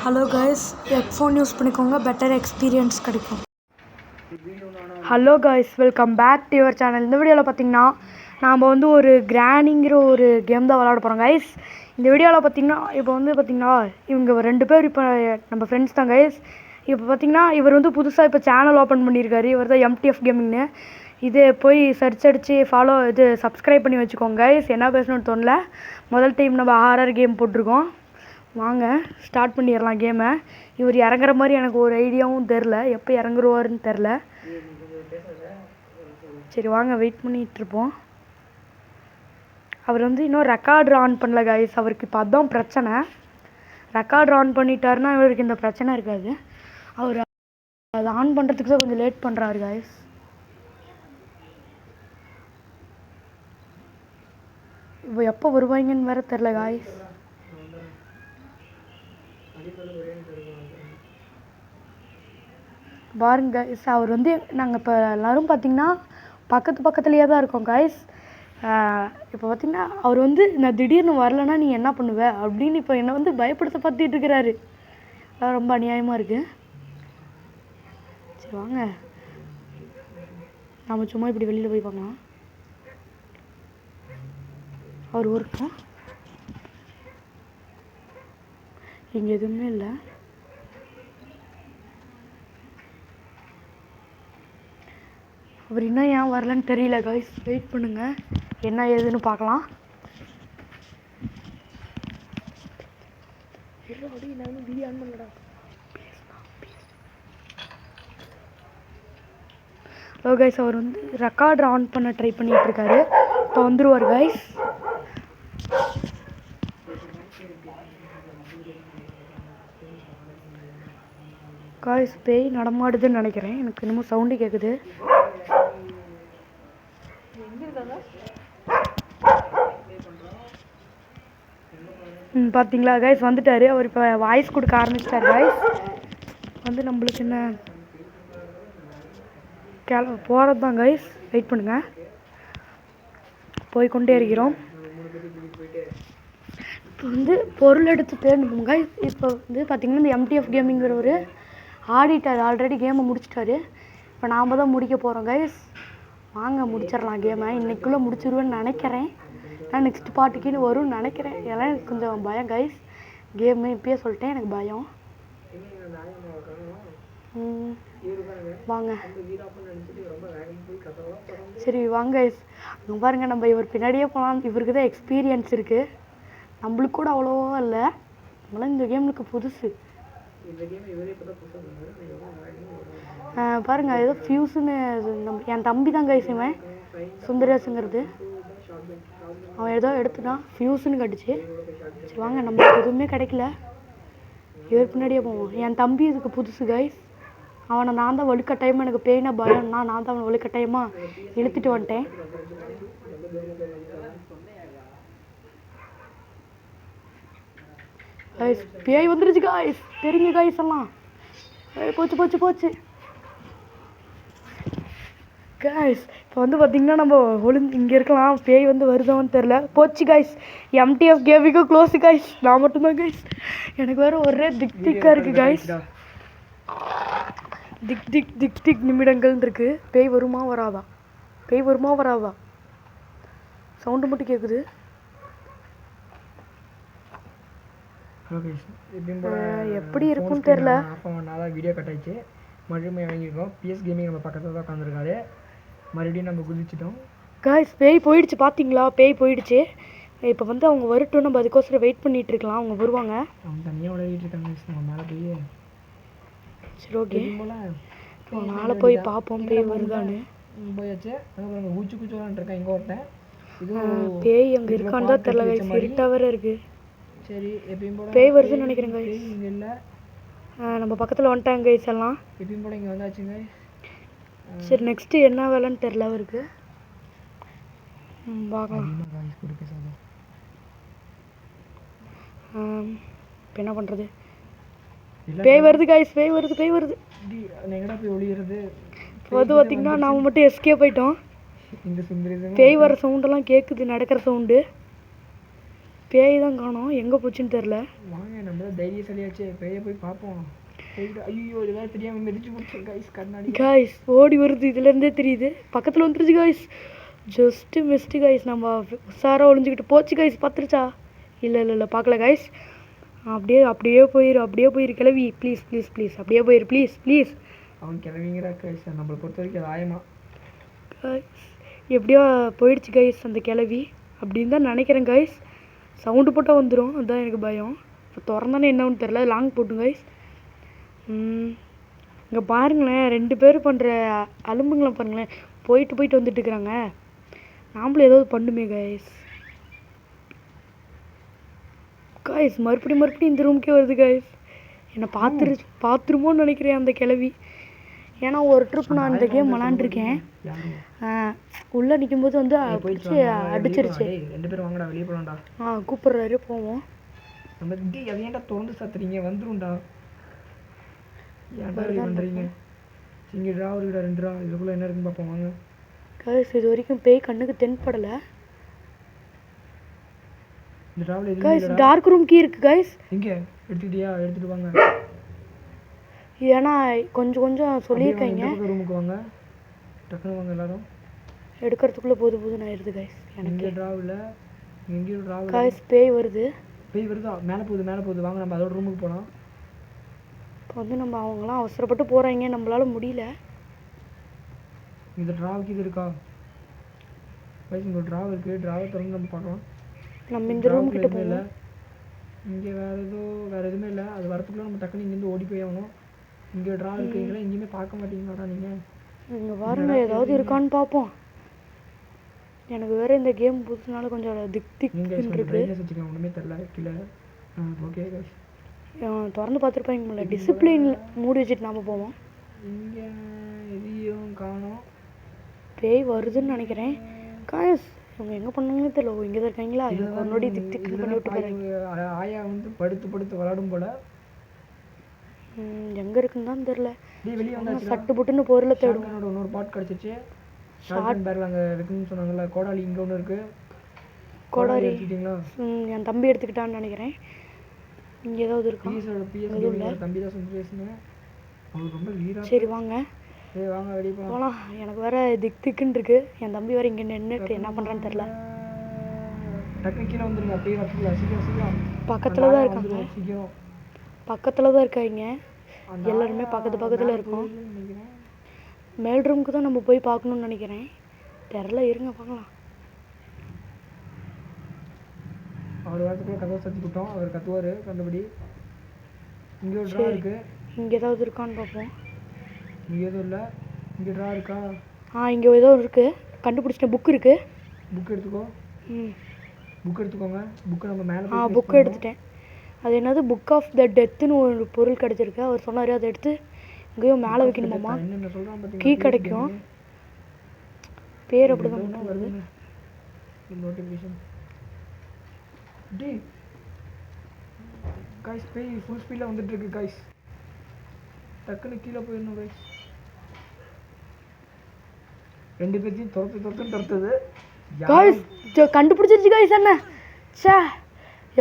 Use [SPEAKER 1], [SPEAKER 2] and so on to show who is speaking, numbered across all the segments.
[SPEAKER 1] Hello guys, headphone use பண்ணிக்கோங்க, better experience கிடைக்கும். Hello guys, welcome back to your channel. இந்த வீடியோவில் பார்த்தீங்கன்னா நாம் வந்து ஒரு கிரானிங்கிற ஒரு கேம் தான் விளாட போகிறோம் கைஸ். இந்த வீடியோவில் பார்த்தீங்கன்னா பார்த்தீங்கன்னா இவங்க 2 பேர் இப்போ நம்ம ஃப்ரெண்ட்ஸ் தான் கைஸ். இப்போ பார்த்தீங்கன்னா இவர் வந்து புதுசாக இப்போ சேனல் ஓப்பன் பண்ணியிருக்காரு. இவர் தான் MTF கேமிங்னு. இது போய் சர்ச் அடித்து சப்ஸ்கிரைப் பண்ணி வச்சுக்கோங்க கைஸ். என்ன பேசணும்னு தோணல. முதல் டைம் நம்ம ஹாரர் கேம் போட்டிருக்கோம். வாங்க ஸ்டார்ட் பண்ணிடலாம் கேமை. இவர் இறங்குற மாதிரி எனக்கு ஒரு ஐடியாவும் தெரில, எப்போ இறங்குருவாருன்னு தெரில. சரி வாங்க வெயிட் பண்ணிகிட்ருப்போம். அவர் வந்து இன்னும் ரெக்கார்டு ஆன் பண்ணல கைஸ். அவருக்கு இப்போ அதுதான் பிரச்சனை. ரெக்கார்டு ஆன் பண்ணிட்டாருன்னா இவருக்கு இந்த பிரச்சனை இருக்காது. அவர் அதை ஆன் பண்ணுறதுக்கு தான் கொஞ்சம் லேட் பண்ணுறாரு கைஸ். இப்போ எப்போ வருவாங்கன்னு வேறு தெரில கைஸ். பாருங்க கைஸ், அவர் வந்து நாங்கள் இப்போ எல்லோரும் பார்த்திங்கன்னா பக்கத்துலேயே தான் இருக்கோம் கைஸ். இப்போ பார்த்திங்கன்னா அவர் வந்து நான் திடீர்னு வரலைன்னா நீ என்ன பண்ணுவ அப்படின்னு இப்போ என்னை வந்து பயப்படுத்த பார்த்துட்டு இருக்கிறாரு. ரொம்ப அநியாயமாக இருக்குது. சரி வாங்க நாம் சும்மா இப்படி வெளியில் போய் பார்க்கலாம். அவர் ஒருக்கா இங்கே எதுவுமே இல்லை. அவர் இன்னும் ஏன் வரலன்னு தெரியல கைஸ். வெயிட் பண்ணுங்கள், என்ன ஏதுன்னு பார்க்கலாம். ஹலோ கைஸ், அவர் வந்து ரெக்கார்டு ஆன் பண்ண ட்ரை பண்ணிகிட்ருக்காரு. இப்போ வந்துடுவார் கைஸ். காய்ஸ் பேய் நடமாடுதுன்னு நினைக்கிறேன். எனக்கு இன்னமும் சவுண்டு கேட்குது. பார்த்தீங்களா கைஸ், வந்துட்டார். அவர் இப்போ வாய்ஸ் கொடுக்க ஆரம்பிச்சிட்டார் கைஸ். வந்து நம்மளுக்கு என்ன போகிறது தான் கைஸ். வெயிட் பண்ணுங்கள், போய்கொண்டே இருக்கிறோம். இப்போ வந்து பொருள் எடுத்து தேடணும் கைஸ். இப்போ வந்து பார்த்திங்கன்னா இந்த MTF கேமிங்கிற ஒரு ஆடிட்டார், ஆல்ரெடி கேமை முடிச்சிட்டாரு. இப்போ நாம் தான் முடிக்க போகிறோம் கைஸ். வாங்க முடிச்சிடலாம் கேமை. இன்றைக்குள்ளே முடிச்சிருவேன்னு நினைக்கிறேன். நான் நெக்ஸ்ட் பார்ட்டுக்குன்னு வரும்னு நினைக்கிறேன். எல்லாம் எனக்கு கொஞ்சம் பயம் கைஸ். கேமு இப்பயே சொல்லிட்டேன், எனக்கு பயம். வாங்க சரி வாங்க கைஸ். அங்கே பாருங்கள், நம்ம இவர் பின்னாடியே போகலாம். இவருக்கு தான் எக்ஸ்பீரியன்ஸ் இருக்குது, நம்மளுக்கு கூட அவ்வளோவா இல்லை. நம்மளாம் இந்த கேமுக்கு புதுசு. பாருங்கள் ஏதோ ஃபியூஸுன்னு என் தம்பி தான் கைஸ். இவன் சுந்தரேசுங்கிறது அவன் ஏதோ எடுத்துட்டான், ஃபியூஸுன்னு கட்டுச்சு. சரி வாங்க, நம்மளுக்கு எதுவுமே கிடைக்கல. இவர் பின்னாடியே போவோம். என் தம்பி இதுக்கு புதுசு கைஸ். அவனை நான் தான் வலுக்கட்டாயமாக, எனக்கு பேய்னா பயம்னா நான் தான் அவனை வலுக்கட்டாயமாக இழுத்துட்டு வந்துட்டேன். கைஸ் பேய் வந்துருச்சு கைஸ், தெரியுங்க கைஸ் எல்லாம். போச்சு போச்சு போச்சு கைஸ். இப்போ வந்து பார்த்திங்கன்னா நம்ம இங்கே இருக்கலாம். பேய் வந்து வருதான்னு தெரில. போச்சு கைஸ், MTF கேமிங்கும் க்ளோஸு கைஸ். நான் மட்டும்தான் கைஸ். எனக்கு வேறு ஒரே திக்காக இருக்குது கைஸ். திக் நிமிடங்கள் இருக்குது. பேய் வருமா வராதா? சவுண்டு மட்டும் கேட்குது. எப்படி இருக்குன்னு தெரில.
[SPEAKER 2] வீடியோ கட் ஆயிடுச்சு, மறுபடியும் வாங்கியிருக்கோம். PS கேமிங் நம்ம பக்கத்தில் தான் உட்காந்துருக்காரு. மறுபடியும் நம்ம குதிச்சிட்டோம்
[SPEAKER 1] கைஸ். பேய் போயிடுச்சு, பார்த்தீங்களா? பேய் போயிடுச்சு. இப்போ வந்து அவங்க வரட்டும், நம்ம அதுக்கோசரம் வெயிட் பண்ணிகிட்டு இருக்கலாம். அவங்க வருவாங்க.
[SPEAKER 2] அவங்க தனியாக விளையாடிட்டு இருக்காங்க. நம்ம மேலே போய்
[SPEAKER 1] சரி ஓகே, நாளை போய் பார்ப்போம் பேய் வருதான்னு.
[SPEAKER 2] போயாச்சு. அதுக்கப்புறம் ஊச்சு விளாண்டுருக்கேன். இங்கே ஒருத்தன் இது
[SPEAKER 1] பேய் அங்கே இருக்கான்னு தான் தெரில கைஸ். இருட்டாக வேறு இருக்குது.
[SPEAKER 2] சரி எப்பயும் போல
[SPEAKER 1] பேய் வருதுன்னு நினைக்கிறேன் கைஸ்.
[SPEAKER 2] இங்கே இல்லை,
[SPEAKER 1] நம்ம பக்கத்தில் வந்துட்டாங்க கைஸ் எல்லாம்.
[SPEAKER 2] எப்பயும் போல இங்கே வந்தாச்சுங்க.
[SPEAKER 1] சரி நெக்ஸ்ட்டு என்ன வேலைன்னு தெரில அவருக்கு. பார்க்கலாம். இப்போ என்ன பண்ணுறது? பேய் வருது கைஸ், பேய் வருது.
[SPEAKER 2] எங்கடா போய் ஒளிகிறது?
[SPEAKER 1] இப்போ வந்து பார்த்திங்கன்னா நாம் மட்டும் எஸ்கேப் போயிட்டோம். பேய் வர சவுண்டெல்லாம் கேட்குது, நடக்கிற சவுண்டு. பேய் தான் காணோம், எங்கே போச்சுன்னு தெரில.
[SPEAKER 2] வாங்க நம்ம தைரியசாலியாச்சே, பேயை போய் பார்ப்போம். ஐயோ இது வேறு தெரியாமல் மிதிச்சு முடிச்சேன் கைஸ் கண்ணாடி.
[SPEAKER 1] காய்ஸ் ஓடி வருது, இதுலேருந்தே தெரியுது. பக்கத்தில் வந்துருச்சு காய்ஸ். Just mist guys. நம்ம உஷாராக ஒளிஞ்சிக்கிட்டு போச்சு காய்ஸ். பார்த்துருச்சா? இல்லை இல்லை இல்லை பார்க்கல காய்ஸ். அப்படியே போயிரு கிளவி. ப்ளீஸ் ப்ளீஸ் ப்ளீஸ் அப்படியே போயிரு ப்ளீஸ் ப்ளீஸ்.
[SPEAKER 2] அவன் கிளவிங்கிறா கைஸ், நம்மளை பொறுத்த வரைக்கும் அது ஆயமா.
[SPEAKER 1] காய்ஸ் எப்படியோ போயிடுச்சு கைஸ் அந்த கிளவி அப்படின்னு தான் நினைக்கிறேன் கைஸ். சவுண்டு போட்டால் வந்துடும், அதுதான் எனக்கு பயம். இப்போ திறந்தானே என்னன்னு தெரில. லாங் போட்டும் கைஸ். இங்கே பாருங்களேன், 2 பேர் பண்ணுற அலும்புங்களை பாருங்களேன். போயிட்டு வந்துட்டு இருக்கிறாங்க. நாமளும் ஏதாவது பண்ணுமே கைஸ். கைஸ் மறுபடியும் இந்த ரூமுக்கே வருது கைஸ். என்னை பார்த்துருமோன்னு நினைக்கிறேன் அந்த கிளவி. ஏன்னா ஒரு ட்ரிப் நான் இந்த கேம் விளாண்டுருக்கேன். உள்ளே நிற்கும்போது வந்து பிடிச்சி அடிச்சிருச்சு.
[SPEAKER 2] 2 பேரும் வாங்கடா வெளியே போகலாம்டா.
[SPEAKER 1] கூப்பிட்றாரு போவோம்.
[SPEAKER 2] நம்ம அதை ஏன்டா திறந்து சத்துறீங்க, வந்துரும்டா. ஏன்டா இப்படி பண்ணுறீங்க? இங்கே ட்ரா இருக்குடா, 2 ட்ரா. இதுக்குள்ளே என்ன இருக்குன்னு பார்ப்போம் வாங்க.
[SPEAKER 1] கைஸ் இது வரைக்கும் பேய் கண்ணுக்கு தென்படலை.
[SPEAKER 2] இந்த ட்ராவில்
[SPEAKER 1] கைஸ் டார்க் ரூம் கீ இருக்குது கைஸ்.
[SPEAKER 2] இங்கே எடுத்துக்கிட்டியா? எடுத்துகிட்டு வாங்க.
[SPEAKER 1] ஏன்னா கொஞ்சம் சொல்லியிருக்காங்க.
[SPEAKER 2] ரூமுக்கு வாங்க, டக்குனு வாங்க எல்லாரும்.
[SPEAKER 1] எடுக்கிறதுக்குள்ளே போதும் ஆயிடுது கைஸ்.
[SPEAKER 2] எனக்கு ட்ராவில் எங்கேயும் ட்ராவில்
[SPEAKER 1] கைஸ் பேய் வருது.
[SPEAKER 2] பேய் வருதா? மேலே போகுது. வாங்க நம்ம அதோட ரூமுக்கு போகலாம்.
[SPEAKER 1] இப்போ வந்து நம்ம அவங்களாம் அவசரப்பட்டு போகிறாங்க, நம்மளால முடியல.
[SPEAKER 2] இந்த ட்ராவுக்கு இது இருக்கா கைஸ்? இங்கே ட்ராவ் இருக்குது, ட்ராவை திறந்து நம்ம பார்க்கலாம்.
[SPEAKER 1] நம்ம இந்த ரூம் கிட்ட போகல.
[SPEAKER 2] இங்கே வேறு எதுவுமே இல்லை. அது வரத்துக்குள்ளே நம்ம டக்குனு இங்கேருந்து ஓடி போய் ஆகணும். இங்கே ட்ரா இருக்குங்களா? எங்கேயுமே பார்க்க மாட்டீங்களாடா நீங்கள்?
[SPEAKER 1] இங்கே பாருங்க, ஏதாவது இருக்கான்னு பார்ப்போம். எனக்கு வேறு இந்த கேம் புதுசுனால கொஞ்சம் திக்குன்னு இருக்கு.
[SPEAKER 2] ஒன்றுமே தெரில கீழே. ஓகே கைஸ்
[SPEAKER 1] திறந்து பார்த்துருப்பாங்க. டிசிப்ளினில் மூடி வச்சுட்டு நாம் போவோம்.
[SPEAKER 2] இங்கே எதையும் காணோம்.
[SPEAKER 1] பேய் வருதுன்னு நினைக்கிறேன். காய்ஸ் இவங்க எங்கே பண்ணாங்கன்னு தெரியல. இங்கே தான் இருக்காங்களா? ஒரு நொடி திக்கு பண்ணி விட்டு போகிறாங்க.
[SPEAKER 2] ஆயா வந்து படுத்து விளாடும் போல.
[SPEAKER 1] எங்கே இருக்குன்னு தான் தெரில.
[SPEAKER 2] வெளியே வந்து
[SPEAKER 1] சட்டு புட்டுன்னு பொருளை தேடும்.
[SPEAKER 2] இன்னொரு பாட் கிடச்சிச்சு. ஷார்ட் பேக்கில் அங்கே இருக்குன்னு சொன்னாங்கல்ல. கோடாலி இங்கே ஒன்று இருக்குது. கோடாலி எடுத்துக்கிட்டீங்களா?
[SPEAKER 1] என் தம்பி எடுத்துக்கிட்டான்னு நினைக்கிறேன். இங்கே ஏதாவது இருக்கா?
[SPEAKER 2] தம்பி தான் சொல்லிட்டு அவங்களுக்கு ரொம்ப வீராக.
[SPEAKER 1] சரி வாங்க
[SPEAKER 2] வாங்க வெளியே
[SPEAKER 1] போகலாம். எனக்கு வேறு திக்குன்னு இருக்கு. என் தம்பி வேறு இங்கே நின்றுட்டு என்ன பண்ணுறான்னு தெரில.
[SPEAKER 2] டக்கு கீழே வந்துருங்க. அப்படியே சீக்கிரம்
[SPEAKER 1] பக்கத்தில் தான் இருக்காங்க. பக்கத்தில் தான் இருக்காங்க. எல்லாருமே பக்கத்தில் இருக்கோம். மேல் ரூமுக்கு தான் நம்ம போய் பார்க்கணுன்னு நினைக்கிறேன். தெரில, இருங்க பார்க்கலாம்.
[SPEAKER 2] அவர் வாரத்துக்குள்ளே கதவை சத்தி விட்டோம். அவர் கத்துவார் கண்டபடி. இங்கே ஒரு ட்ரா இருக்குது.
[SPEAKER 1] இங்கே ஏதாவது இருக்கான்னு பார்ப்போம்.
[SPEAKER 2] இங்கே எதுவும் இல்லை. இங்கே ட்ரா இருக்கா?
[SPEAKER 1] இங்கே ஏதோ இருக்குது. கண்டுபிடிச்சிட்டேன். புக் இருக்குது.
[SPEAKER 2] புக் எடுத்துக்கோ. புக் எடுத்துக்கோங்க. புக்கு நம்ம மேலே
[SPEAKER 1] புக்கு எடுத்துட்டேன். அது என்னது புக் ஆஃப் த டெத்துன்னு ஒரு பொருள் கிடச்சிருக்கு. அவர் சொன்னார் அதை எடுத்து இங்கேயோ மேலே வைக்கணுமாம்மா. கீ கிடைக்கும். பேர் அப்படி தான் வருது.
[SPEAKER 2] Notification guys. பேய் ஃபுல் ஸ்பீடில் வந்துட்டு இருக்கு கைஸ். டக்குன்னு கீழே போயிடணும் கைஸ். 2 பேர்த்தையும் துரத்துது
[SPEAKER 1] கைஸ். கண்டுபிடிச்சிருச்சு கைஸ். என்ன சே,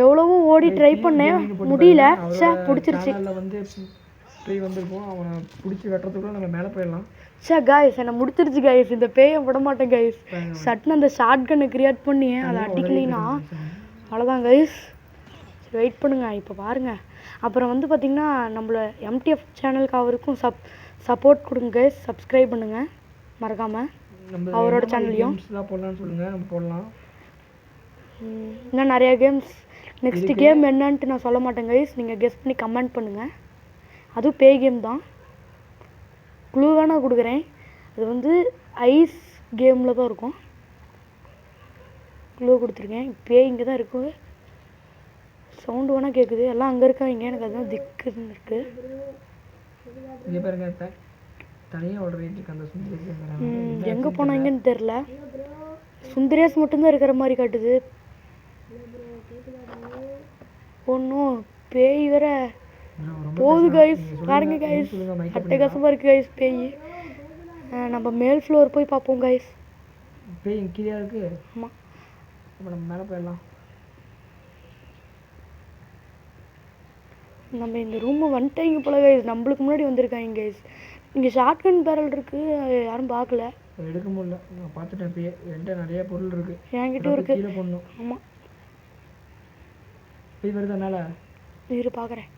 [SPEAKER 1] எவ்வளவோ ஓடி ட்ரை பண்ணேன், முடியல. சே பிடிச்சிருச்சு.
[SPEAKER 2] வந்து பேய் வந்திருக்கும். அவனை பிடிச்சி வெட்டுறதுக்குள்ள நம்ம மேலே போயிடலாம்.
[SPEAKER 1] சே கைஸ் என்னை முடிச்சிருச்சு கைஸ். இந்த பேயை விட மாட்டேன் கைஸ். சட்டுன்னு அந்த ஷார்ட் கன்னை கிரியேட் பண்ணி அதை அடிக்கலைன்னா அவ்வளோதான் கைஸ். சரி வெயிட் பண்ணுங்க. இப்போ பாருங்கள். அப்புறம் வந்து பார்த்திங்கன்னா நம்மள எம்டிஎஃப் சேனலுக்கு அவருக்கும் சப்போர்ட் கொடுங்க கைஸ். சப்ஸ்கிரைப் பண்ணுங்கள் மறக்காமல். அவரோட சேனல்லையும்
[SPEAKER 2] போடலான்னு சொல்லுங்கள், நம்ம போடலாம்.
[SPEAKER 1] இன்னும் நிறையா கேம்ஸ். நெக்ஸ்ட் கேம் என்னன்ட்டு நான் சொல்ல மாட்டேன் கைஸ். நீங்கள் கெஸ் பண்ணி கமெண்ட் பண்ணுங்கள். அதுவும் பேய் கேம் தான். க்ளூ வேணால் கொடுக்குறேன். அது வந்து ஐஸ் கேமில் தான் இருக்கும். க்ளூ கொடுத்துருக்கேன். பேய் இங்கே தான் இருக்குது. சவுண்டு வேணால் கேட்குது. எல்லாம் அங்கே இருக்காங்க. எனக்கு அதுதான் திக்குன்னு இருக்குது.
[SPEAKER 2] இங்கே பாருங்க, தனியாக ஓடுறேன் அந்த சுந்தரேஷ்.
[SPEAKER 1] எங்கே போனாங்கன்னு தெரில. சுந்தரேஷ் மட்டும்தான் இருக்கிற மாதிரி காட்டுது. ஒன்றும் பேய் வேற போகுது கைஸ். பாருங்க கைஸ், அட்டகாசமாக இருக்குது கைஸ் பேய். நம்ம மேல் ஃப்ளோர் போய் பார்ப்போம் கைஸ்.
[SPEAKER 2] பேய் கீழே இருக்குது.
[SPEAKER 1] ஆமாம்,
[SPEAKER 2] நம்ம மேலே போயிடலாம்.
[SPEAKER 1] நம்ம இந்த ரூமை வந்துட்டாங்க போல கைஸ். நம்மளுக்கு முன்னாடி வந்திருக்காங்க கைஸ். இங்கே ஷார்ட்கன் பேரல் இருக்குது, யாரும் பார்க்கல.
[SPEAKER 2] எடுக்க முடியல, நான் பார்த்துட்டேன். இப்பயே என்கிட்ட நிறைய பொருள் இருக்குது,
[SPEAKER 1] என்கிட்டயும் இருக்குது.
[SPEAKER 2] கீழே போடணும்.
[SPEAKER 1] ஆமாம்,
[SPEAKER 2] பேய் வருது அதனால
[SPEAKER 1] இரு பார்க்குறேன்.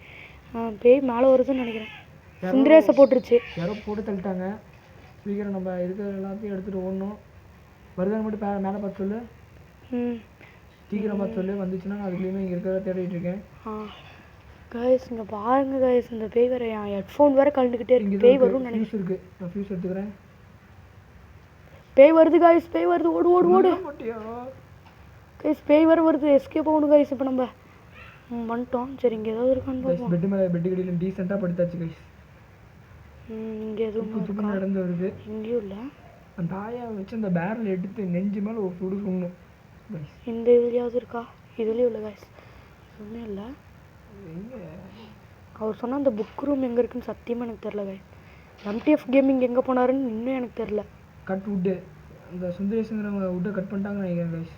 [SPEAKER 1] பேய் மேலே வருதுன்னு நினைக்கிறேன். சுந்தரேசை போட்டுருச்சு.
[SPEAKER 2] யாரோ போட்டு தள்ளிட்டாங்க. சீக்கிரம் நம்ம இருக்கிற எல்லாத்தையும் எடுத்துகிட்டு ஓடணும். வருதான்னு மட்டும் மேலே பார்த்து சொல்லு. சீக்கிரம் பார்த்து சொல்லு. வந்துச்சுன்னா நான் அதுக்குள்ளேயுமே இங்கே இருக்கிறத தேடிட்டு இருக்கேன்.
[SPEAKER 1] கைஸ் இங்கே பாருங்க கைஸ், இந்த பேய் வேறு என் ஹெட்ஃபோன் வேறு கலந்துக்கிட்டே இருக்கு. பேய் வரும்னு நினைக்கிறேன்.
[SPEAKER 2] ஃபியூஸ் இருக்குது, நான் ஃபியூஸ் எடுத்துக்கிறேன்.
[SPEAKER 1] பேய் வருது கைஸ், பேய் வருது. ஓடு ஓடு ஓடு கைஸ். பேய் வேறு வருது, எஸ்கேப் ஆகணும் கைஸ். இப்போ நம்ம வந்துட்டோம். சரி, இங்கே ஏதாவது இருக்கான்னு பார்ப்போம்.
[SPEAKER 2] பெட்டு மேலே பெட்டு கடியில் டீசெண்டாக படுத்தாச்சு கைஸ்.
[SPEAKER 1] இங்கே எதுவும்
[SPEAKER 2] நடந்து வருது.
[SPEAKER 1] இங்கேயும் இல்லை.
[SPEAKER 2] அந்த ஆயா வச்சு அந்த பேரல் எடுத்து நெஞ்சு மேலே ஒரு சுடு சுடணும்.
[SPEAKER 1] இந்த இதுலையாவது இருக்கா? இதுலேயும் இல்லை கைஸ், எதுவுமே இல்லை. அவர் சொன்னால் அந்த புக் ரூம் எங்கே இருக்குன்னு சத்தியமாக எனக்கு தெரில கைஸ். எம்டிஎஃப் கேமிங் எங்கே போனாருன்னு இன்னும் எனக்கு தெரில.
[SPEAKER 2] கட் வுட்டு, அந்த சுந்தரேஷங்கிறவங்க வுட்டை கட் பண்ணிட்டாங்கன்னு நினைக்கிறேன் கைஸ்.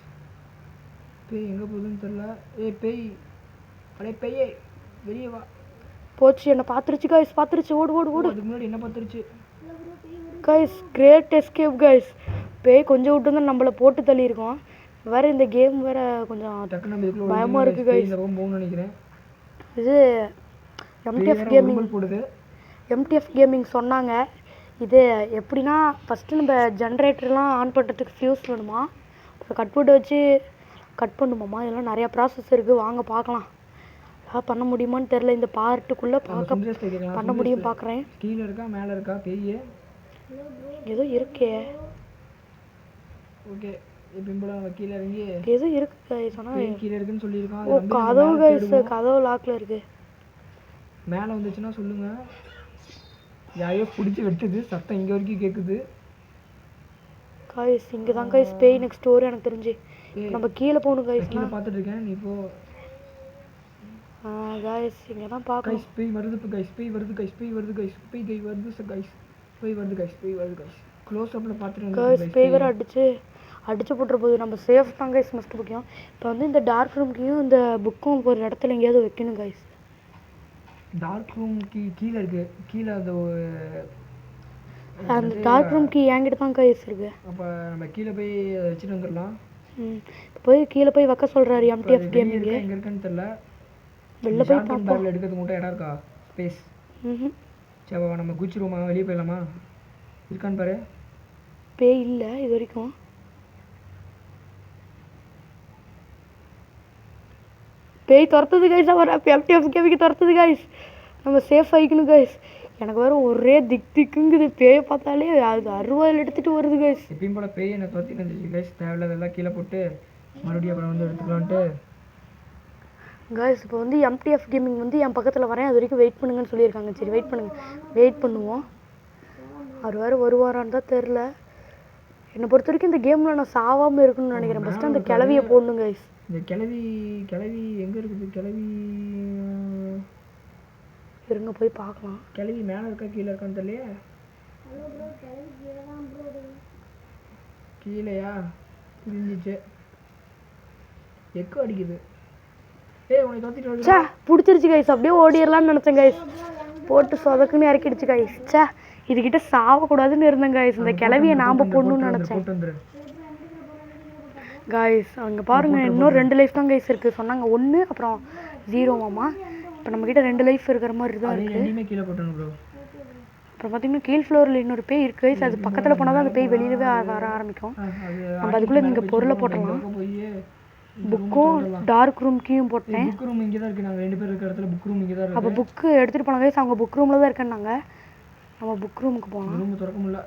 [SPEAKER 2] பேய் எங்கே போகுதுன்னு தெரில. பேய், அடே பேயே வெளியே வா.
[SPEAKER 1] போச்சு, என்னை பார்த்துருச்சு கைஸ், பார்த்துருச்சு. ஓடு ஓடு ஓடு.
[SPEAKER 2] அதுக்கு முன்னாடி என்ன பார்த்துருச்சு
[SPEAKER 1] கைஸ். Great escape guys. பேய் கொஞ்சம் விட்டு தான் நம்மளை போட்டு தள்ளியிருக்கோம். வேறு இந்த கேம் வேறு கொஞ்சம் பயமாக இருக்குது கைஸ்.
[SPEAKER 2] நினைக்கிறேன்.
[SPEAKER 1] இது எம்டிஎஃப் கேமிங்
[SPEAKER 2] போடுது.
[SPEAKER 1] எம்டிஎஃப் கேமிங் சொன்னாங்க. இது எப்படின்னா ஃபஸ்ட்டு நம்ம ஜென்ரேட்டர்லாம் ஆன் பண்ணுறதுக்கு ஃபியூஸ் வேணுமா, அப்புறம் கட்வுட்டை வச்சு கட் பண்ணுமாம்மா. இதெல்லாம் நிறையா ப்ராசஸ் இருக்குது, வாங்க பார்க்கலாம். பண்ண முடியுமான்னு தெரில. இந்த பார்ட்டுக்குள்ளே பண்ண முடியும் பார்க்குறேன்.
[SPEAKER 2] கீழே இருக்கா மேலே இருக்கா பேய்?
[SPEAKER 1] ஏதோ இருக்கே.
[SPEAKER 2] ஓகே, இப்போ கீழே இறங்கி
[SPEAKER 1] ஏதோ இருக்கு சொன்னால்
[SPEAKER 2] கீழே இருக்குன்னு சொல்லியிருக்கான்.
[SPEAKER 1] ஓ, கதவு கைஸ், கதவு லாக்கில் இருக்குது.
[SPEAKER 2] மேலே வந்துச்சுன்னா சொல்லுங்கள். யாரையோ பிடிச்சி வெட்டுது, சத்தம் இங்கே வரைக்கும் கேட்குது
[SPEAKER 1] கைஸ். இங்கே தான் கைஸ் பேய் நெக்ஸ்ட் ஸ்டோரி எனக்கு தெரிஞ்சு. நம்ம கீழே போகணும் கைஸ்.
[SPEAKER 2] கீழே பார்த்துட்டு இருக்கேன், நீ போ.
[SPEAKER 1] கைஸ் இங்கே தான் பார்க்கணும்.
[SPEAKER 2] கைஸ் பேய் வருது. இப்போ கைஸ் பேய் வருது. கைஸ் பேய் வருது. கைஸ் பேய் கை வருது. கைஸ் பேய் வருது. கைஸ் பேய் வருது. கைஸ் க்ளோஸ் அப்பில் பார்த்துட்டு
[SPEAKER 1] கைஸ் பேய் வேறு அடிச்சு போட்டுற போது. நம்ம சேஃப் தான் கைஸ் மஸ்ட் முக்கியம். இப்போ வந்து இந்த டார்க் ரூம்க்கையும் இந்த புக்கும் ஒரு இடத்துல எங்கேயாவது வைக்கணும் கைஸ்.
[SPEAKER 2] டார்க் ரூம் கீழே இருக்குது. கீழே
[SPEAKER 1] அந்த டார்க் ரூம் கீ என்கிட்ட தான் கைஸ் இருக்குது.
[SPEAKER 2] அப்போ நம்ம கீழே போய் வச்சுட்டு வந்துடலாம்.
[SPEAKER 1] போய் கீழே போய் வைக்க சொல்கிறாரு எம்டிஎஃப் கேமிங்கு.
[SPEAKER 2] எங்கே இருக்குன்னு தெரில.
[SPEAKER 1] வெளில போய் பார்ப்போம்.
[SPEAKER 2] எடுக்கிறதுக்கு மட்டும் இடம் இருக்கா? ஸ்பேஸ்? சரி, நம்ம குச்சிருவோமா? வெளியே போயிடலாமா? இருக்கான்னு பாரு.
[SPEAKER 1] பேய் இல்லை இது வரைக்கும். பேய் துரத்துது கைஸ். அவர் எம்டிஎஃப் கேமிங்கு துரத்துது கைஸ். நம்ம சேஃப் ஆகிக்கணும் கைஸ். எனக்கு வேறு ஒரே திக்குங்குது. பேயை பார்த்தாலே அது அருவாயில் எடுத்துகிட்டு வருது கைஸ்.
[SPEAKER 2] எப்பயும் போல பேய் என்னை துரத்திட்டு இருந்துச்சு கைஸ். தேவையில்லாதெல்லாம் கீழே போட்டு மறுபடியும் அப்புறம் வந்து எடுத்துக்கலான்ட்டு
[SPEAKER 1] கைஸ். இப்போ வந்து எம்டிஎஃப் கேமிங் வந்து என் பக்கத்தில் வரேன், அது வரைக்கும் வெயிட் பண்ணுங்கன்னு சொல்லியிருக்காங்க. சரி வெயிட் பண்ணுவோம். அவர் வேறு வருவாரான்னு தான் தெரில. என்னை பொறுத்த வரைக்கும் இந்த கேமில் நான் சாவாமல் இருக்கணும்னு நினைக்கிறேன். ஃபஸ்ட்டு அந்த கிளவியை போடணும் கைஸ்.
[SPEAKER 2] இந்த கிளவி எங்கே இருக்குது? கிளவி
[SPEAKER 1] இருங்க போய் பார்க்கலாம்.
[SPEAKER 2] கிளவி மேலே இருக்கா கீழே இருக்கான்னு தெரியலையே. கீழேயா? புரிஞ்சிச்சு. எக்கோ அடிக்குது. உனக்கு தோத்திட்டு
[SPEAKER 1] பிடிச்சிருச்சு கைஸ். அப்படியே ஓடிடலான்னு நினச்சேன் கைஸ். போட்டு சொதக்குன்னு இறக்கிடுச்சு கைஸ். இதுகிட்ட சாவக்கூடாதுன்னு இருந்தேன் கைஸ். இந்த கிளவியை நாம் போடணும்னு நினச்சேன் கைஸ். அங்கே பாருங்கள், இன்னும் 2 லைஃப் தான் கைஸ் இருக்குது. சொன்னாங்க 1 அப்புறம் 0வாமா. இப்போ நம்மக்கிட்ட 2 லைஃப் இருக்கிற மாதிரி தான் இருக்குது. அப்புறம் பார்த்தீங்கன்னா கீழ் ஃப்ளோரில் இன்னொரு பேய் இருக்குது கைஸ். அது பக்கத்தில் போனால் தான் அந்த பேய் வெளியிலவே வர ஆரம்பிக்கும். நம்ம அதுக்குள்ளே நீங்கள் பொருளை போட்டலாம். புக்கும் டார்க் ரூம் கீயும் போட்டேன்.
[SPEAKER 2] புக் ரூம் இங்கே தான் இருக்குது. நாங்கள் 2 பேர் இருக்கிற இடத்துல புக் ரூம் இங்கே தான் இருக்குது.
[SPEAKER 1] அப்போ புக்கு எடுத்துகிட்டு போனாங்க கைஸ். அவங்க புக் ரூமில் தான் இருக்கேன்னாங்க. நம்ம புக் ரூமுக்கு போகலாம்.
[SPEAKER 2] ரூம் திறக்க முடியல.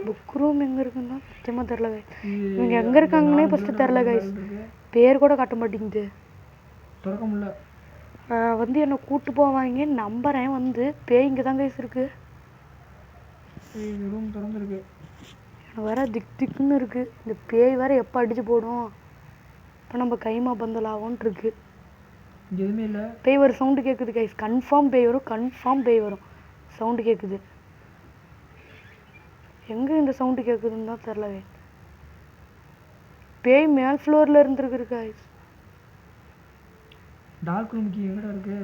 [SPEAKER 1] புக் ரூம் எங்கே இருக்குன்னு தான் சத்தியமாக தெரில கைஸ். இவங்க எங்கே இருக்காங்கன்னே ஃபஸ்ட்டு தெரில கைஸ். பேர் கூட காட்ட மாட்டேங்குது.
[SPEAKER 2] திறக்க முடியல.
[SPEAKER 1] வந்து என்னை கூப்பிட்டு போவாங்க நம்புறேன். வந்து பேய் இங்கே தான் கைஸ் இருக்குது.
[SPEAKER 2] ரூம் திறந்துருக்கு.
[SPEAKER 1] எனக்கு வேறு திக்குன்னு இருக்குது. இந்த பேய் வேறு எப்போ அடித்து போடும். இப்போ நம்ம கைமா பந்தலாவோன்ட்டு இருக்கு.
[SPEAKER 2] எதுவுமே இல்லை.
[SPEAKER 1] பேய் ஒரு சவுண்டு கேட்குது கைஸ். கன்ஃபார்ம் பேய் வரும். சவுண்டு கேட்குது. எங்கே இந்த சவுண்டு கேட்குதுன்னு தான் தெரில கைஸ். பேய் மேல் ஃப்ளோரில் இருந்துருக்கு கைஸ்.
[SPEAKER 2] டார்க் ரூம் கீ எங்கடா இருக்கு?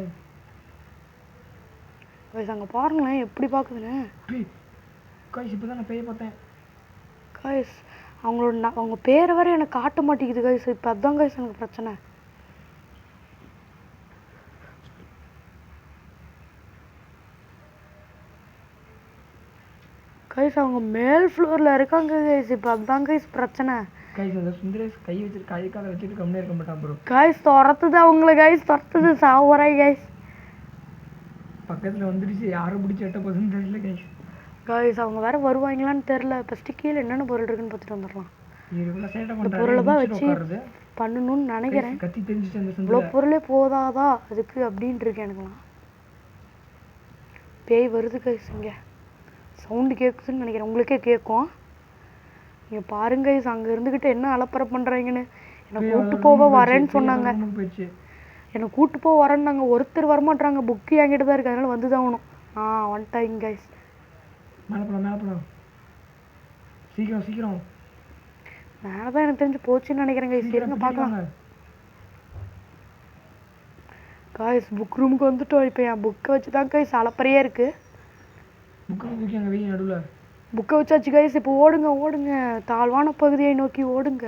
[SPEAKER 1] கைஸ் அங்கே பாருங்களேன் எப்படி பார்க்குதுன்னு.
[SPEAKER 2] கைஸ் இப்போ தான் நான் பேயை பார்த்தேன்.
[SPEAKER 1] கைஸ் அவங்க பேரை வேறு எனக்கு காட்ட மாட்டேங்குது கைஸ். இப்போ அதுதான் கைஸ் எனக்கு பிரச்சனை. கைஸ் அவங்க மேல் ஃப்ளோரில் இருக்காங்க கைஸ். இப்போ அதுதான் கைஸ் பிரச்சனை.
[SPEAKER 2] கைஸ் அந்த சுந்தரேஷ் கை வச்சுட்டு கை காலை வச்சுட்டு கம்மியாக இருக்க மாட்டான் ப்ரோ.
[SPEAKER 1] கைஸ் துரத்துது அவங்கள கைஸ், துரத்துது சாவராய் கைஸ்.
[SPEAKER 2] பக்கத்தில் வந்துடுச்சு, யாரும் பிடிச்சி எட்ட போகுதுன்னு தெரியல கைஸ்.
[SPEAKER 1] கைஸ் அவங்க வேற வருவாங்களான்னு தெரில. ஃபஸ்ட்டு கீழே என்னென்ன பொருள் இருக்குன்னு பார்த்துட்டு வந்துடலாம்.
[SPEAKER 2] இந்த
[SPEAKER 1] பொருளை தான் வச்சு பண்ணணும்னு நினைக்கிறேன்.
[SPEAKER 2] கத்தி தெரிஞ்சிச்சு அந்த
[SPEAKER 1] இவ்வளோ பொருளே போதாதா அதுக்கு அப்படின்ட்டு இருக்கு எனக்குலாம். பேய் வருது கைஸ். இங்கே சவுண்டு கேட்குதுன்னு நினைக்கிறேன். உங்களுக்கே கேட்கும். நீங்கள் பாருங்க கைஸ் அங்கே இருந்துக்கிட்டு என்ன அலப்பறை பண்ணுறீங்கன்னு. என்னை கூப்பிட்டு போக வரேன்னு சொன்னாங்க. என்னை கூப்பிட்டு போக வரேன்னாங்க. ஒருத்தர் வரமாட்டாங்க. புக்கு என்கிட்ட தான் இருக்குது, அதனால வந்து தான் ஆகணும். வந்துட்டாங்க கைஸ்.
[SPEAKER 2] மேலே போகலாம் சீக்கிரம்.
[SPEAKER 1] மேலே தான் எனக்கு தெரிஞ்சு போச்சுன்னு நினைக்கிறேன் கைஸ். இருங்க பார்க்கலாம். கைஸ் புக் ரூமுக்கு வந்துட்டோம். இப்போ என் புக்கை வச்சு தான் கைஸ் அலப்பறையே இருக்குது.
[SPEAKER 2] நடுவில்
[SPEAKER 1] புக்கை வச்சாச்சு கைஸ். இப்போ ஓடுங்க தாழ்வான பகுதியை நோக்கி ஓடுங்க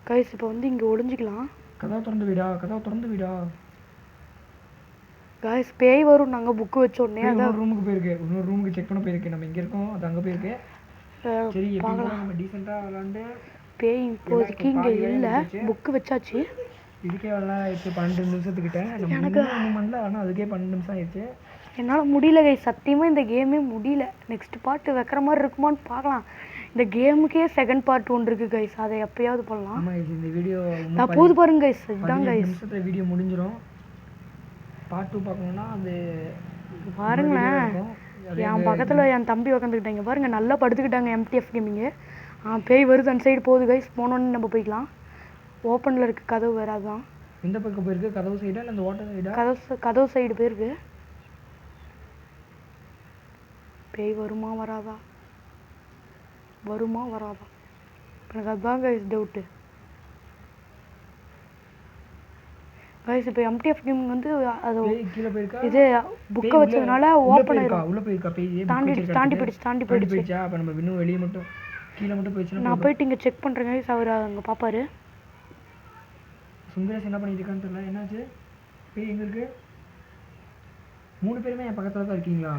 [SPEAKER 1] கைஸ். இப்போ வந்து இங்கே ஒளிஞ்சிக்கலாம்.
[SPEAKER 2] கதவை திறந்து விடா
[SPEAKER 1] கைஸ். பேய் வரும் நாங்கள் புக்கு வச்ச உடனே.
[SPEAKER 2] அதான் ரூமுக்கு போயிருக்கு, இன்னொரு ரூமுக்கு செக் பண்ண போயிருக்கு. நம்ம இங்கே இருக்கோம், அது அங்கே போயிருக்கு. சரி பார்க்கலாம். நம்ம டீசெண்டாக விளாண்டு பேய் இப்போதைக்கு இங்கே இல்லை. புக்கு வச்சாச்சு. இதுக்கே வரலாம் ஆயிடுச்சு 12 நிமிஷத்துக்கிட்ட. எனக்கு பண்ணல, ஆனால் அதுக்கே 12 நிமிஷம் ஆயிடுச்சு.
[SPEAKER 1] என்னால் முடியல கைஸ், சத்தியமாக இந்த கேமே முடியல. நெக்ஸ்ட் பார்ட் வைக்கிற மாதிரி இருக்குமான்னு பார்க்கலாம். இந்த கேமுக்கே செகண்ட் பார்ட் ஒன்று இருக்குது கைஸ், அதை எப்போயாவது பண்ணலாம்.
[SPEAKER 2] இந்த வீடியோ
[SPEAKER 1] நான் போது பாருங்க கைஸ். இதுதான் கைஸ்
[SPEAKER 2] நிமிஷத்தில் வீடியோ முடிஞ்சிடும். பார்ட் 2 பார்க்கணுன்னா அது
[SPEAKER 1] பாருங்களேன். என் பக்கத்தில் என் தம்பி உட்காந்துக்கிட்டாங்க பாருங்கள், நல்லா படுத்துக்கிட்டாங்க. எம்டிஎஃப் கேமிங்கு. பேய் வருது அந்த சைடு போகுது கைஸ். போனோன்னு நம்ம போய்க்கலாம். ஓப்பனில் இருக்குது கதவு வேறு. அதுதான்
[SPEAKER 2] எந்த பக்கம் போயிருக்கு? கதவு சைடா இல்லை அந்த ஓட்ட சைடா?
[SPEAKER 1] கதவு சைடு போயிருக்கு. பேய் வருமா வராதா எனக்கு அதுதான் கைஸ் டவுட்டு. கைஸ் இப்போ எம்டிஎஃப் கேம் வந்து அது இது புக்கை வச்சதுனால ஓப்பன் ஆயிடும்.
[SPEAKER 2] உள்ள போயிருக்கா பேய்?
[SPEAKER 1] தாண்டி போயிடுச்சு.
[SPEAKER 2] அப்போ நம்ம இன்னும் வெளியே மட்டும் கீழே மட்டும் போயிடுச்சுன்னா
[SPEAKER 1] நான் போயிட்டு இங்கே செக் பண்ணுறேன் கைஸ். அவர் அங்கே பார்ப்பாரு.
[SPEAKER 2] சுந்தரேஷ் என்ன பண்ணிட்டு இருக்கான்னு தெரியல. என்னாச்சு? பேய் எங்கே இருக்கு? 3 பேருமே என் பக்கத்தில் தான் இருக்கீங்களா?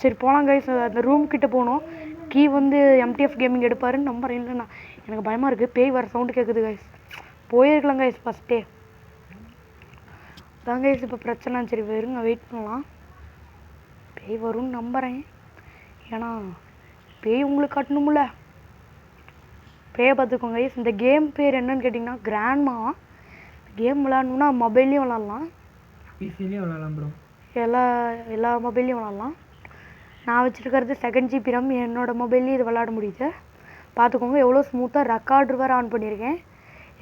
[SPEAKER 1] சரி போகலாம் கைஸ். அந்த ரூம் கிட்ட போகணும். கீ வந்து எம்டிஎஃப் கேமிங் எடுப்பாருன்னு நம்புறேன். இல்லைண்ணா எனக்கு பயமாக இருக்குது. பேய் வர சவுண்டு கேட்குது கைஸ். போயிருக்கலாம் கைஸ் ஃபஸ்ட்டே. தான் கைஸ் இப்போ பிரச்சனை. சரி வெறுங்க வெயிட் பண்ணலாம். பேய் வரும்னு நம்புகிறேன். ஏன்னா பேய் உங்களுக்கு காட்டணும்ல. பேயை பார்த்துக்கோங்க கைஸ். இந்த கேம் பேர் என்னன்னு கேட்டிங்கன்னா கிராண்ட்மா. கேம் விளாட்ணுன்னா மொபைல்லையும் விளாட்லாம்,
[SPEAKER 2] பிசிலையும் விளாட்லாம் ப்ரோ.
[SPEAKER 1] எல்லா மொபைல்லையும் விளாட்லாம். நான் வச்சுருக்கிறது 2 GB RAM. என்னோடய மொபைல்லையும் இது விளாட முடியுது. பார்த்துக்கோங்க எவ்வளோ ஸ்மூத்தாக. ரெக்கார்டு வேறு ஆன் பண்ணியிருக்கேன்.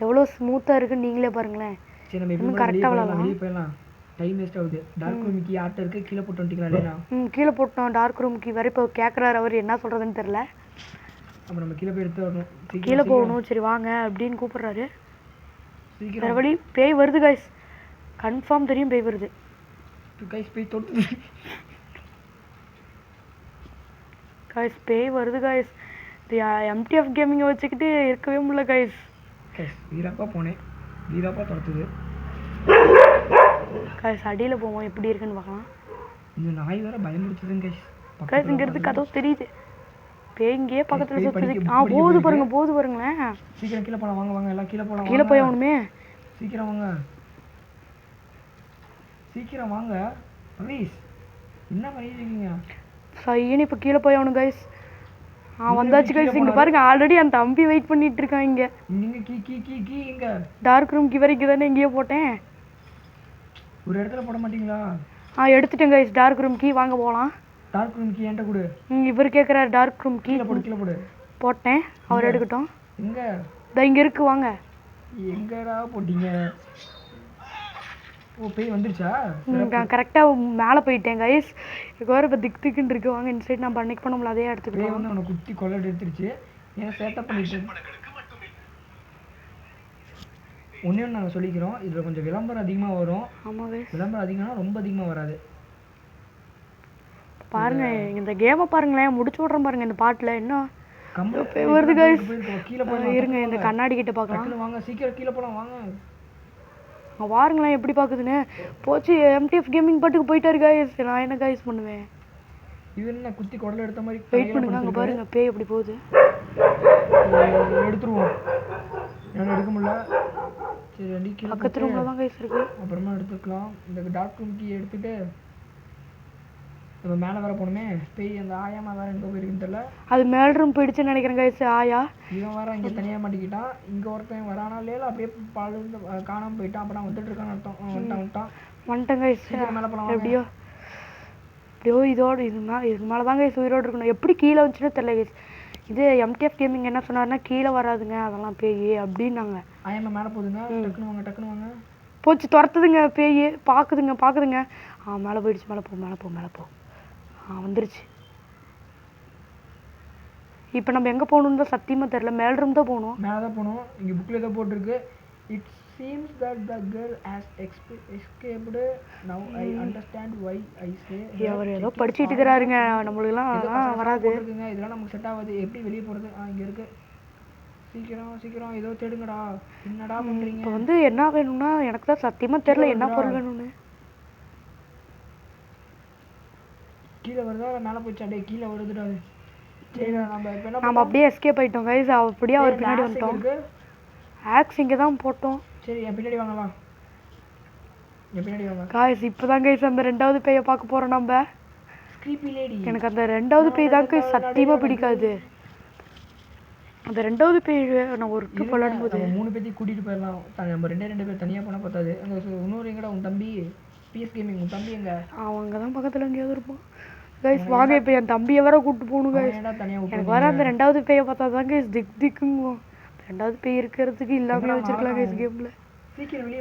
[SPEAKER 1] எவ்வளோ ஸ்மூத்தாக இருக்குன்னு நீங்களே பாருங்களேன்.
[SPEAKER 2] சரி நம்ம இன்னும் கரெக்டாக விளாட்லாம். வெளியே போயிடலாம், டைம் வேஸ்ட் ஆகுது. டார்க் ரூம் கீ ஆட்ட இருக்குது, கீழே போட்டு வந்துட்டீங்களா? இல்லையா
[SPEAKER 1] கீழே போட்டோம். டார்க் ரூம் கீ வேறு இப்போ கேட்குறாரு. அவர் என்ன சொல்கிறதுன்னு தெரில.
[SPEAKER 2] அப்போ நம்ம கீழே போய் எடுத்து வரணும்.
[SPEAKER 1] கீழே போகணும். சரி வாங்க அப்படின்னு கூப்பிட்றாரு. வேறு வழி. பேய் வருது கைஸ், கன்ஃபார்ம் தெரியும் பேய் வருது. பேய் வருது கைஸ். எம்டிஎஃப் கேமிங்கை வச்சுக்கிட்டு இருக்கவே முடியல கைஸ்.
[SPEAKER 2] வீராப்பா போனேன், வீராப்பா துரத்துது
[SPEAKER 1] கைஸ். அடியில் போவோம் எப்படி இருக்குன்னு பார்க்கலாம்.
[SPEAKER 2] இந்த நாய் வேற பயமுறுத்துதுங்க கைஸ்.
[SPEAKER 1] கைஸ் இங்கே இருந்து கதவு தெரியுது. பேய் இங்கேயே பக்கத்தில் சுற்றுது. போகுது பாருங்களேன்.
[SPEAKER 2] சீக்கிரம் கீழே போகலாம். வாங்க எல்லாம் கீழே போகலாம்.
[SPEAKER 1] கீழே போய் ஆகணுமே.
[SPEAKER 2] சீக்கிரம் வாங்க ப்ளீஸ். என்ன பண்ணிட்டு இருக்கீங்க?
[SPEAKER 1] சைன்னு இப்போ கீழே போய் ஆகணும் கைஸ். வந்தாச்சு கைஸ். இங்கே பாருங்க, ஆல்ரெடி என் தம்பி வெயிட் பண்ணிட்டு இருக்கான் இங்கே.
[SPEAKER 2] இங்கே
[SPEAKER 1] டார்க் ரூம் கீ வரைக்கும் தானே எங்கேயோ போட்டேன்.
[SPEAKER 2] ஒரு இடத்துல போட மாட்டீங்களா?
[SPEAKER 1] எடுத்துட்டேன் கைஸ் டார்க் ரூம் கீ. வாங்க போகலாம்.
[SPEAKER 2] டார்க் ரூம் கீ என்கிட்ட கொடு.
[SPEAKER 1] இவர் கேட்குறாரு டார்க் ரூம் கீ.
[SPEAKER 2] கீழே போடு.
[SPEAKER 1] போட்டேன், அவர் எடுக்கட்டும்.
[SPEAKER 2] எங்கே?
[SPEAKER 1] இங்கே இருக்கு வாங்க.
[SPEAKER 2] எங்கடா போட்டீங்க? பேய் வந்துருச்சா?
[SPEAKER 1] கரெக்டாக மேலே போயிட்டேன் கைஸ். எனக்கு வேறு இப்போ திக்குன்னு இருக்கு. வாங்க இந்த சைடு நான் பண்ணிக் பண்ண முடியல. அதே எடுத்துக்கிட்டேன்.
[SPEAKER 2] வந்து அவனை குத்தி கொள்ளை எடுத்துருச்சு. ஏன் சேட்டப் பண்ணிட்டு ஒன்றே நாங்கள் சொல்லிக்கிறோம், இதில் கொஞ்சம் விளம்பரம் அதிகமாக வரும்.
[SPEAKER 1] ஆமாம் கைஸ்,
[SPEAKER 2] விளம்பரம் அதிகம்னா ரொம்ப அதிகமாக வராது.
[SPEAKER 1] பாருங்க இந்த கேமை பாருங்களேன், முடிச்சு விட்றேன் பாருங்க. இந்த பாட்டில் என்ன
[SPEAKER 2] கம்பெனி
[SPEAKER 1] வருது கைஸ்.
[SPEAKER 2] கீழே
[SPEAKER 1] இருங்க இந்த கண்ணாடி கிட்ட பார்க்கலாம்.
[SPEAKER 2] டக்குனு வாங்க, சீக்கிரம் கீழே போகலாம் வாங்க.
[SPEAKER 1] பாருங்களேன் எப்படி பார்க்குதுன்னு. போச்சு, எம்டிஎஃப் கேமிங் பாட்டுக்கு போயிட்டாரு கைஸ். நான் என்ன கைஸ் பண்ணுவேன்?
[SPEAKER 2] இது என்ன குத்தி குடல எடுத்த மாதிரி?
[SPEAKER 1] வெயிட் பண்ணுங்க, அங்கே பாருங்க பேய் எப்படி போகுது.
[SPEAKER 2] எடுத்துருவோம். என்னால் எடுக்க முடியல. சரி வண்டி கீழே
[SPEAKER 1] பக்கத்து ரூமில் தான் கைஸ் இருக்கு.
[SPEAKER 2] அப்புறமா எடுத்துக்கலாம். இந்த டார்க் ரூம் கீ எடுத்துட்டு நம்ம மேலே வர போகணுமே. பேய் அந்த ஆயாமா வேறு எங்கே போயிருக்குன்னு தெரியல. அது
[SPEAKER 1] மேல் ரூம் போயிடுச்சுன்னு நினைக்கிறேன் கைஸ். ஆயா
[SPEAKER 2] இவன் வேற இங்கே தனியாக மாட்டிக்கிட்டான். இங்கே ஒருத்தன் வரானா இல்லையா அப்படியே பழுந்து காணாமல் போயிட்டான். அப்புறம் வந்துட்டு இருக்கான்னு அர்த்தம்.
[SPEAKER 1] வந்துட்டேன் கைஸ்.
[SPEAKER 2] மேலே போகலாம்.
[SPEAKER 1] எப்படியோ இதோடு இதுக்கு மேலே தான் கைஸ் உயிரோடு இருக்கணும். எப்படி கீழே வந்துச்சுன்னு தெரியல கைஸ். இது எம்டிஎஃப் கேமிங் என்ன சொன்னார்னா, கீழே வராதுங்க அதெல்லாம் பேய் அப்படின்னாங்க.
[SPEAKER 2] ஆயாமா மேலே போகுதுங்க. டக்குனு வாங்க.
[SPEAKER 1] போச்சு, துரத்துதுங்க பேய். பார்க்குதுங்க. மேலே போயிடுச்சு. மேலே போ. வந்துருச்சு. இப்போ நம்ம எங்கே போகணுன்னு தான் சத்தியமாக தெரியல. மேல் ரூம் தான் போகணும்.
[SPEAKER 2] மேலே தான் போகணும். இங்கே புக்கில் ஏதோ போட்டிருக்கு. It seems that the girl has escaped. Now I understand why I say.
[SPEAKER 1] அவர் ஏதோ படிச்சுட்டு இருக்கிறாருங்க. நம்மளுக்குலாம் வராது.
[SPEAKER 2] இதெல்லாம் நமக்கு செட் ஆகாது. எப்படி வெளியே போகிறது? இங்கே இருக்கு. சீக்கிரம் ஏதோ தேடுங்கடா. என்னடா பண்ணுறீங்க?
[SPEAKER 1] இப்போ வந்து என்ன வேணும்னா எனக்கு தான் சத்தியமாக தெரியல என்ன பொருள் வேணும்னு.
[SPEAKER 2] கீழே வருதா மேலே போயிடுச்சு? அப்படியே கீழே வருதுடா. சரி
[SPEAKER 1] நம்ம அப்படியே எஸ்கேப் ஆகிட்டோம் கைஸ். அப்படியே அவர் பின்னாடி வந்துட்டோம். ஆக்ஸ் இங்கே தான் போட்டோம்.
[SPEAKER 2] சரி என் பின்னாடி வாங்கலாம்.
[SPEAKER 1] கைஸ் இப்போ தான் கைஸ் அந்த ரெண்டாவது பேயை பார்க்க போகிறோம் நம்ம. எனக்கு அந்த ரெண்டாவது பேய் தான் கைஸ் சத்தியமாக பிடிக்காது. அந்த ரெண்டாவது பேய் நான் ஒரு ட்ரிப் விளாடும் போது
[SPEAKER 2] 3 பேர்த்தையும் கூட்டிகிட்டு போயிடலாம். நம்ம 2 பேர் தனியாக போனால் பார்த்தாது. அங்கே இன்னொரு எங்கடா உன் தம்பி பிஎஸ் கேமிங்? உன் தம்பி எங்க?
[SPEAKER 1] அவங்க தான் பக்கத்தில் எங்கேயாவது இருப்பான் கைஸ். வாங்க இப்போ என் தம்பியை வேற கூப்பிட்டு போகணும் கைஸ். எனக்கு வர அந்த ரெண்டாவது பேயை பார்த்தா தான் கைஸ் திக்குங்க. ரெண்டாவது பேய் இருக்கிறதுக்கு இல்லாமல் வச்சிருக்கலாம் கைஸ் கேமில்.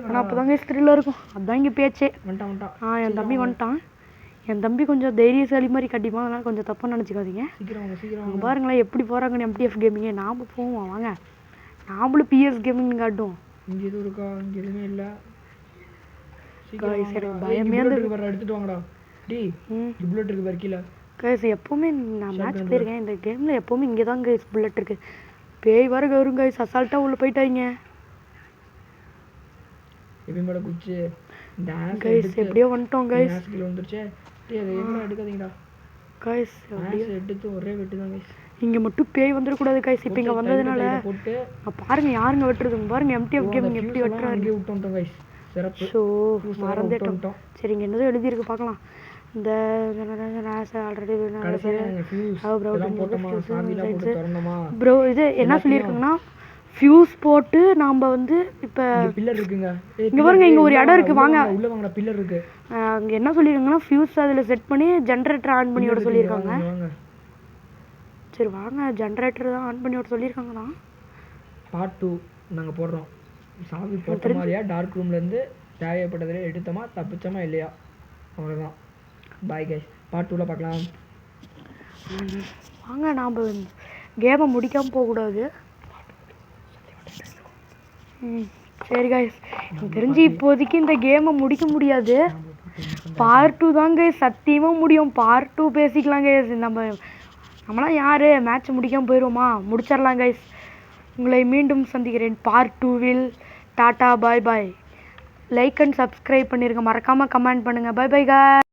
[SPEAKER 1] ஆனால் அப்போ தான் கைஸ் த்ரில்லாக இருக்கும். அதுதான் இங்கே பேச்சே. என் தம்பி வந்துட்டான். என் தம்பி கொஞ்சம் தைரியசாலி மாதிரி கட்டிப்பான். அதனால் கொஞ்சம் தப்பாக நினச்சிக்காதீங்க.
[SPEAKER 2] சீக்கிரம்
[SPEAKER 1] பாருங்களேன் எப்படி போகிறாங்கன்னு எம்டிஎஃப் கேமிங்க. நாம் போவோம் வாங்க. நாமளும் பிஎஸ் கேமிங் காட்டுவோம்.
[SPEAKER 2] இங்கே எதுவும் இருக்கா? இங்கே எதுவுமே இல்லை.
[SPEAKER 1] எனக்கு பயமே
[SPEAKER 2] எடுத்துட்டு வாங்கடா. புல்லட் இருக்கு பாரு கீழே.
[SPEAKER 1] கைஸ் எப்பவுமே நான் மேட்ச் போயிருக்கேன். இந்த கேமில் எப்பவுமே இங்கே தான் கைஸ் புல்லட் இருக்கு. பேய் வர வரும் கைஸ். அசால்ட்டாக உள்ளே போயிட்டாங்க.
[SPEAKER 2] எப்பயும் குச்சி
[SPEAKER 1] கைஸ் எப்படியோ வந்துட்டோம் கைஸ்.
[SPEAKER 2] வந்துருச்சு. எடுக்காதீங்கடா
[SPEAKER 1] கைஸ்.
[SPEAKER 2] எடுத்து ஒரே வெட்டு தான் கைஸ்.
[SPEAKER 1] இங்கே மட்டும் பேய் வந்துடக்கூடாது கைஸ். இப்போ இங்கே வந்ததுனால
[SPEAKER 2] போட்டு
[SPEAKER 1] பாருங்க யாருங்க வெட்டுறதுங்க பாருங்க. எம்டிஎஃப் கேமிங் எப்படி வெட்டுறாரு.
[SPEAKER 2] இங்கே விட்டோம் கைஸ். சிறப்பு.
[SPEAKER 1] ஸோ மறந்துட்டோம். சரி இங்கே என்னதோ எழுதியிருக்கு பார்க்கலாம். இந்த ப்ரோ இது என்ன சொல்லியிருக்காங்கன்னா ஃபியூஸ் போட்டு நாம் வந்து இப்போ
[SPEAKER 2] பில்லர் இருக்குங்க.
[SPEAKER 1] இங்கே பாருங்க இங்கே ஒரு இடம் இருக்குது வாங்க.
[SPEAKER 2] உள்ள வாங்க பில்லர் இருக்குது.
[SPEAKER 1] அங்கே என்ன சொல்லியிருக்காங்கன்னா ஃபியூஸ் அதில் செட் பண்ணி ஜென்ரேட்டர் ஆன் பண்ணி விட சொல்லியிருக்காங்க. சரி வாங்க ஜென்ரேட்டர் தான் ஆன் பண்ணி விட சொல்லியிருக்காங்கண்ணா.
[SPEAKER 2] பார்ட் 2 நாங்கள் போடுறோம். சாவி போட்ட மாதிரியா டார்க் ரூம்லேருந்து தேவைப்பட்டதில் எடுத்தோமா தப்பிச்சோமா இல்லையா அவ்வளோதான். Bye guys. பார்ட் 2ல பார்க்கலாம்
[SPEAKER 1] வாங்க. நாம் கேமை முடிக்காமல் போகக்கூடாது. சரி கைஸ் எனக்கு தெரிஞ்சு இப்போதைக்கு இந்த கேமை முடிக்க முடியாது. பார்ட் 2 தான் கைஸ் சத்தியமாக முடியும். பார்ட் 2 பேசிக்கலாம் கைஸ். நம்மளாம் யார் மேட்ச் முடிக்காமல் போயிடுவோமா? முடிச்சிடலாம் கைஸ். உங்களை மீண்டும் சந்திக்கிறேன் பார்ட் 2வில். Tata bye bye. Like and subscribe பண்ணிருங்க. மறக்காமல் கமெண்ட் பண்ணுங்கள். பை பை காய்.